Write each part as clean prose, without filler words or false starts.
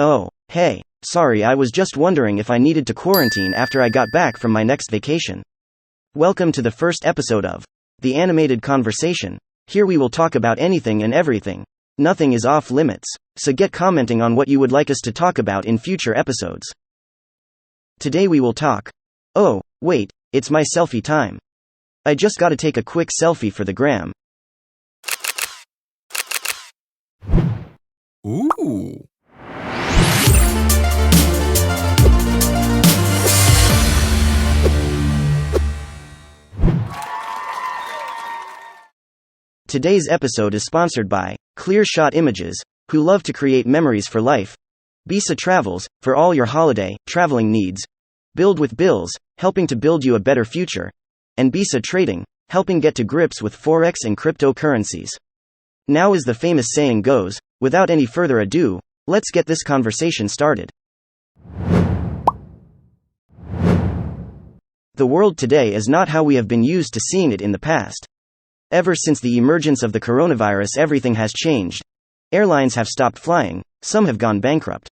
Oh, hey, sorry, I was just wondering if I needed to quarantine after I got back from my next vacation. Welcome to the first episode of The Animated Conversation. Here we will talk about anything and everything. Nothing is off limits, so get commenting on what you would like us to talk about in future episodes. Today we will talk. Oh, wait, it's my selfie time. I just gotta take a quick selfie for the gram. Ooh. Today's episode is sponsored by Clear Shot Images, who love to create memories for life. BISA Travels, for all your holiday, traveling needs. Build with Bills, helping to build you a better future. And BISA Trading, helping get to grips with Forex and cryptocurrencies. Now, as the famous saying goes, without any further ado, let's get this conversation started. The world today is not how we have been used to seeing it in the past. Ever since the emergence of the coronavirus, everything has changed. Airlines have stopped flying, some have gone bankrupt.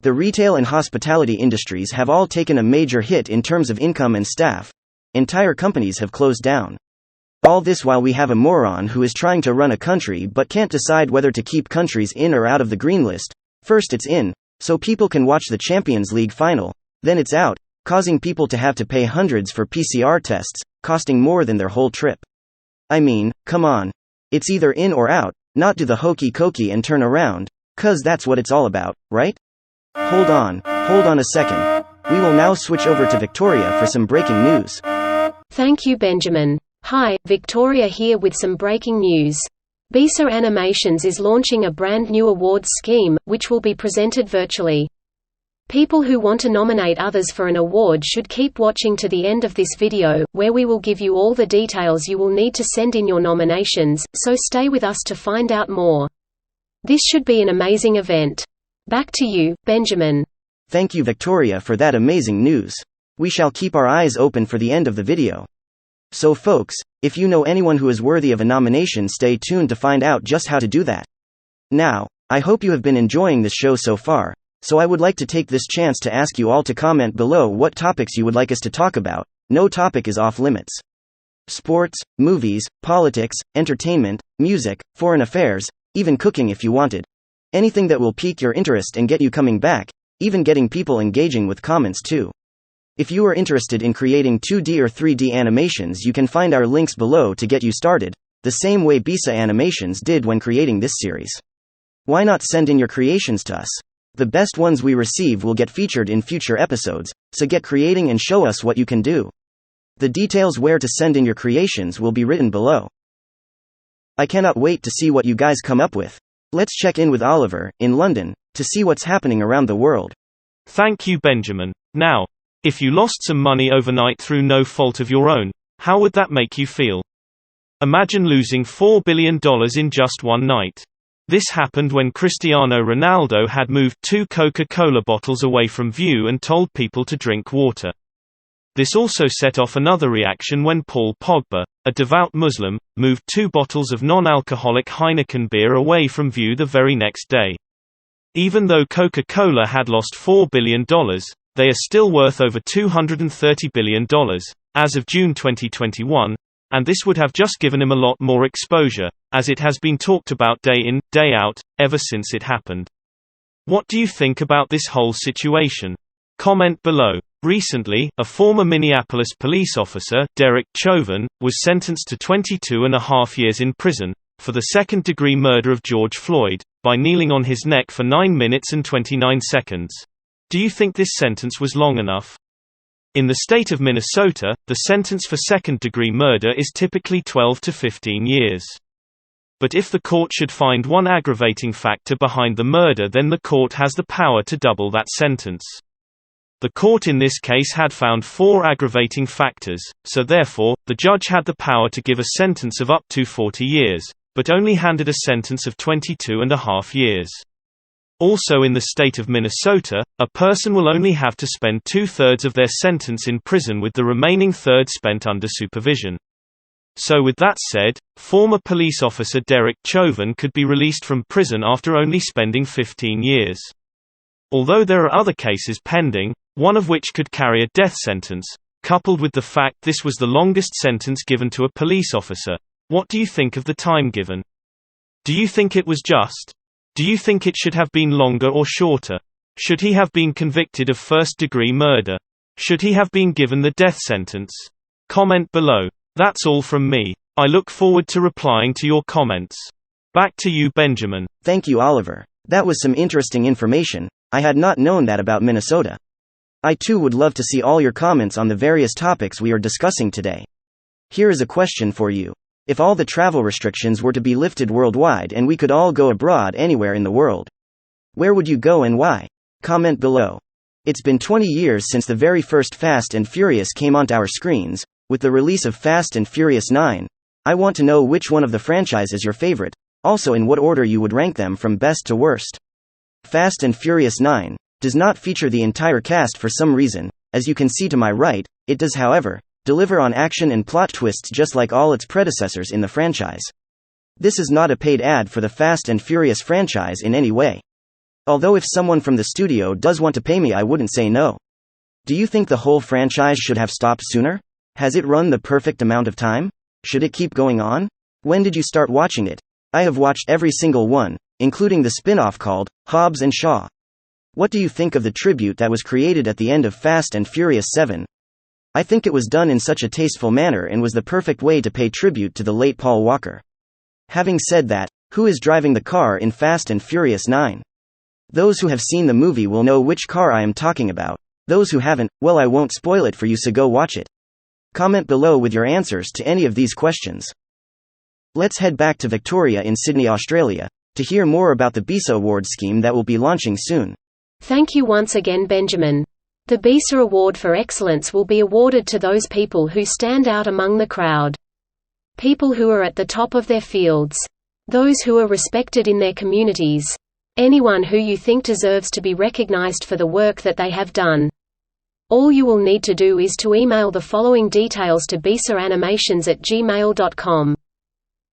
The retail and hospitality industries have all taken a major hit in terms of income and staff. Entire companies have closed down. All this while we have a moron who is trying to run a country but can't decide whether to keep countries in or out of the green list. First it's in, so people can watch the Champions League final, then it's out, causing people to have to pay hundreds for PCR tests, costing more than their whole trip. I mean, come on. It's either in or out, not do the hokey cokey and turn around, 'cause that's what it's all about, right? Hold on a second. We will now switch over to Victoria for some breaking news. Thank you, Benjamin. Hi, Victoria here with some breaking news. BISA Animations is launching a brand new awards scheme, which will be presented virtually. People who want to nominate others for an award should keep watching to the end of this video, where we will give you all the details you will need to send in your nominations, so stay with us to find out more. This should be an amazing event. Back to you, Benjamin. Thank you, Victoria, for that amazing news. We shall keep our eyes open for the end of the video. So folks, if you know anyone who is worthy of a nomination, stay tuned to find out just how to do that. Now, I hope you have been enjoying this show so far. So I would like to take this chance to ask you all to comment below what topics you would like us to talk about. No topic is off limits. Sports, movies, politics, entertainment, music, foreign affairs, even cooking if you wanted. Anything that will pique your interest and get you coming back, even getting people engaging with comments too. If you are interested in creating 2D or 3D animations, you can find our links below to get you started, the same way BISA Animations did when creating this series. Why not send in your creations to us? The best ones we receive will get featured in future episodes, so get creating and show us what you can do. The details where to send in your creations will be written below. I cannot wait to see what you guys come up with. Let's check in with Oliver, in London, to see what's happening around the world. Thank you, Benjamin. Now, if you lost some money overnight through no fault of your own, how would that make you feel? Imagine losing $4 billion in just one night. This happened when Cristiano Ronaldo had moved 2 Coca Cola bottles away from view and told people to drink water. This also set off another reaction when Paul Pogba, a devout Muslim, moved 2 bottles of non-alcoholic Heineken beer away from view the very next day. Even though Coca Cola had lost $4 billion, they are still worth over $230 billion, as of June 2021. And this would have just given him a lot more exposure, as it has been talked about day in, day out, ever since it happened. What do you think about this whole situation? Comment below. Recently, a former Minneapolis police officer, Derek Chauvin, was sentenced to 22.5 years in prison, for the second-degree murder of George Floyd, by kneeling on his neck for 9 minutes and 29 seconds. Do you think this sentence was long enough? In the state of Minnesota, the sentence for second-degree murder is typically 12 to 15 years. But if the court should find one aggravating factor behind the murder, then the court has the power to double that sentence. The court in this case had found 4 aggravating factors, so therefore, the judge had the power to give a sentence of up to 40 years, but only handed a sentence of 22.5 years. Also in the state of Minnesota, a person will only have to spend 2/3 of their sentence in prison with the remaining third spent under supervision. So with that said, former police officer Derek Chauvin could be released from prison after only spending 15 years. Although there are other cases pending, one of which could carry a death sentence, coupled with the fact this was the longest sentence given to a police officer, what do you think of the time given? Do you think it was just? Do you think it should have been longer or shorter? Should he have been convicted of first-degree murder? Should he have been given the death sentence? Comment below. That's all from me. I look forward to replying to your comments. Back to you, Benjamin. Thank you, Oliver. That was some interesting information. I had not known that about Minnesota. I too would love to see all your comments on the various topics we are discussing today. Here is a question for you. If all the travel restrictions were to be lifted worldwide and we could all go abroad anywhere in the world, where would you go and why? Comment below. It's been 20 years since the very first Fast and Furious came onto our screens. With the release of Fast and Furious 9, I want to know which one of the franchise is your favorite, also in what order you would rank them from best to worst. Fast and Furious 9 does not feature the entire cast for some reason. As you can see to my right, it does, however, deliver on action and plot twists just like all its predecessors in the franchise. This is not a paid ad for the Fast and Furious franchise in any way. Although if someone from the studio does want to pay me, I wouldn't say no. Do you think the whole franchise should have stopped sooner? Has it run the perfect amount of time? Should it keep going on? When did you start watching it? I have watched every single one, including the spin-off called Hobbs and Shaw. What do you think of the tribute that was created at the end of Fast and Furious 7? I think it was done in such a tasteful manner and was the perfect way to pay tribute to the late Paul Walker. Having said that, who is driving the car in Fast and Furious 9? Those who have seen the movie will know which car I am talking about. Those who haven't, well, I won't spoil it for you, so go watch it. Comment below with your answers to any of these questions. Let's head back to Victoria in Sydney, Australia, to hear more about the BISA award scheme that will be launching soon. Thank you once again, Benjamin. The BISA Award for Excellence will be awarded to those people who stand out among the crowd. People who are at the top of their fields. Those who are respected in their communities. Anyone who you think deserves to be recognized for the work that they have done. All you will need to do is to email the following details to bisaanimations@gmail.com.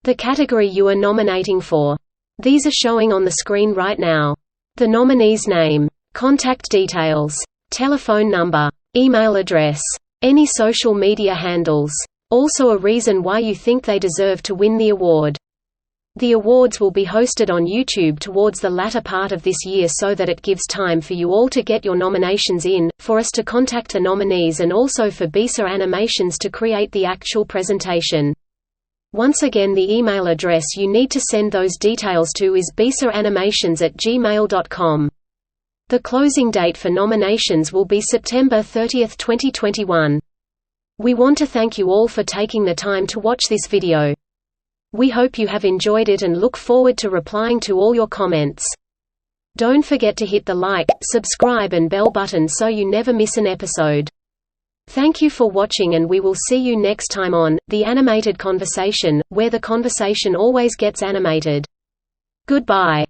The category you are nominating for. These are showing on the screen right now. The nominee's name, contact details, telephone number, email address, any social media handles. Also a reason why you think they deserve to win the award. The awards will be hosted on YouTube towards the latter part of this year so that it gives time for you all to get your nominations in, for us to contact the nominees and also for BISA Animations to create the actual presentation. Once again, the email address you need to send those details to is bisaanimations@gmail.com. The closing date for nominations will be September 30, 2021. We want to thank you all for taking the time to watch this video. We hope you have enjoyed it and look forward to replying to all your comments. Don't forget to hit the like, subscribe and bell button so you never miss an episode. Thank you for watching, and we will see you next time on The Animated Conversation, where the conversation always gets animated. Goodbye.